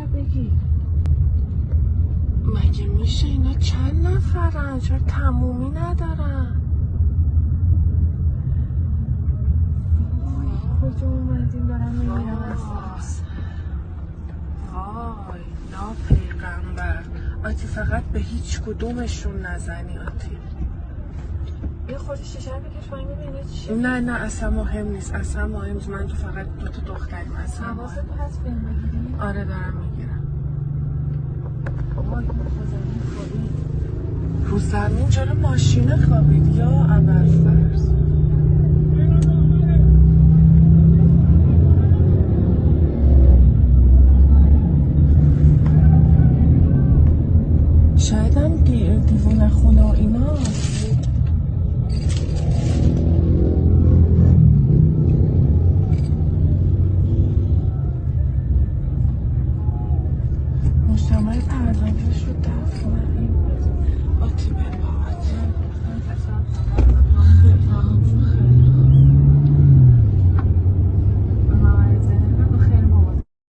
باید بگی. مگه میشه اینا چند نفرن؟ چرا تمومی ندارن؟ کجا اومدیم دارم میمیرم از وای لا پیغمبر. آتی فقط به هیچ کدومشون نزنی آتی. یه خورده شیشه رو بکش پایین ببینی چی؟ نه اصلا مهم نیست، اصلا مهم نیست. من تو فقط دوتا دختریم. اصلا حواست هست بهم بگیری؟ آره دارم میگیرم. وای رو زمین خوابید. رو زمین چرا ماشین خوابید یا ابرفرز؟ شاید هم دیوونه خونه و اینا. مجتمع پردازش رو دفت کنم.